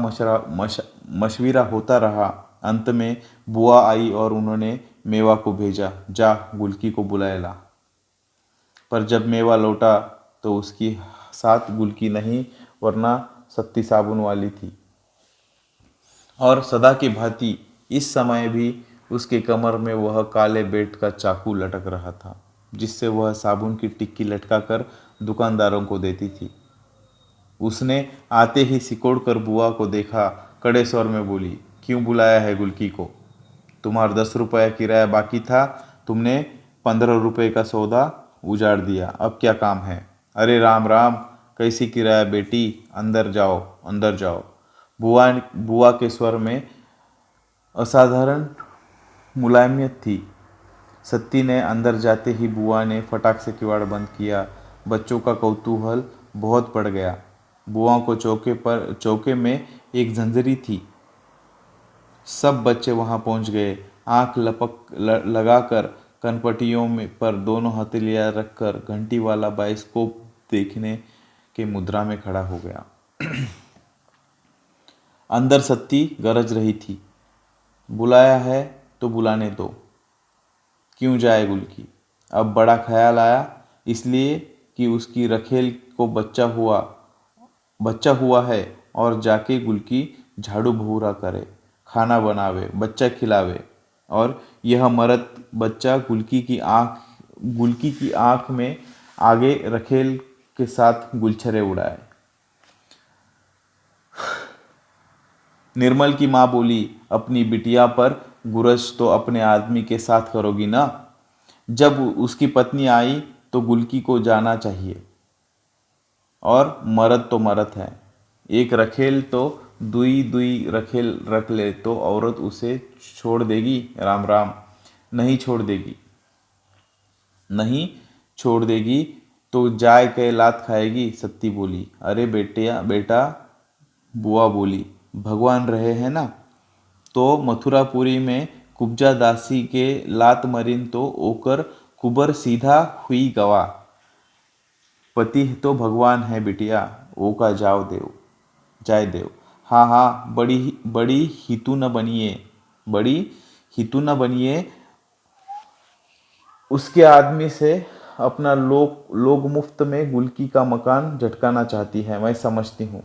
मशविरा होता रहा। अंत में बुआ आई और उन्होंने मेवा को भेजा, जा गुलकी को बुलाए ला। पर जब मेवा लौटा तो उसकी साथ गुलकी नहीं, वरना सत्ती साबुन वाली थी। और सदा की भांति इस समय भी उसके कमर में वह काले बेट का चाकू लटक रहा था, जिससे वह साबुन की टिक्की लटकाकर दुकानदारों को देती थी। उसने आते ही सिकोड़ कर बुआ को देखा, कड़े स्वर में बोली, क्यों बुलाया है गुलकी को? तुम्हारा 10 रुपये किराया बाकी था, तुमने 15 रुपये का सौदा उजाड़ दिया, अब क्या काम है? अरे राम राम, कैसी किराया बेटी, अंदर जाओ अंदर जाओ। बुआ बुआ के स्वर में असाधारण मुलायमियत थी। सत्ती ने अंदर जाते ही बुआ ने फटाक से किवाड़ बंद किया। बच्चों का कौतूहल बहुत बढ़ गया। बुआ को चौके में एक झंझरी थी। सब बच्चे वहां पहुंच गए। आंख लगाकर कनपटियों में पर दोनों हथेलियां रखकर घंटी वाला बाइस्कोप देखने के मुद्रा में खड़ा हो गया। अंदर सत्ती गरज रही थी, बुलाया है तो बुलाने दो, क्यों जाए गुलकी? अब बड़ा ख्याल आया, इसलिए कि उसकी रखेल को बच्चा हुआ है और जाके गुलकी झाड़ू भूरा करे, खाना बनावे, बच्चा खिलावे, और यह मरद बच्चा गुलकी की आंख में आगे रखेल के साथ गुलछरे उड़ाए। निर्मल की माँ बोली, अपनी बिटिया पर गुरज तो अपने आदमी के साथ करोगी ना? जब उसकी पत्नी आई तो गुलकी को जाना चाहिए, और मर्द तो मर्द है। एक रखेल तो दुई दुई रखेल रख ले तो औरत उसे छोड़ देगी? राम राम, नहीं छोड़ देगी। नहीं छोड़ देगी तो जाय के लात खाएगी, सत्ती बोली। अरे बेटा, बुआ बोली, भगवान रहे हैं ना? तो मथुरापुरी में कुब्जा दासी के लात मरीन तो ओकर कुबर सीधा हुई गवा। पति तो भगवान है बिटिया, ओ का जाय देव। हाँ हाँ, बड़ी हितू न बनिए। उसके आदमी से अपना लोग मुफ्त में गुलकी का मकान झटकाना चाहती है, मैं समझती हूँ।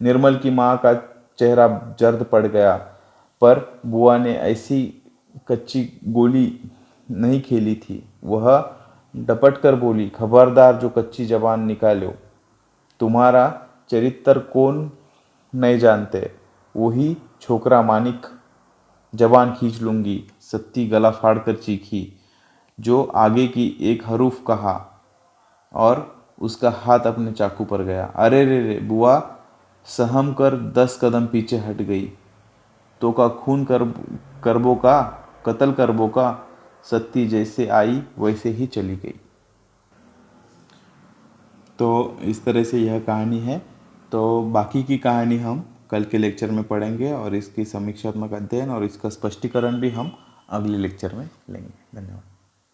निर्मल की माँ का चेहरा जर्द पड़ गया, पर बुआ ने ऐसी कच्ची गोली नहीं खेली थी। वह डपट कर बोली, खबरदार जो कच्ची जबान निकालो। तुम्हारा चरित्र कौन नहीं जानते, वही छोकरा मानिक, जबान खींच लूंगी। सत्ती गला फाड़कर चीखी। जो आगे की एक हरूफ कहा और उसका हाथ अपने चाकू पर गया। अरे रे बुआ सहम कर 10 कदम पीछे हट गई। तो का खून करबो का, कत्ल करबो का? सत्ती जैसे आई वैसे ही चली गई। तो इस तरह से यह कहानी है। तो बाकी की कहानी हम कल के लेक्चर में पढ़ेंगे, और इसकी समीक्षात्मक अध्ययन और इसका स्पष्टीकरण भी हम अगले लेक्चर में लेंगे। धन्यवाद।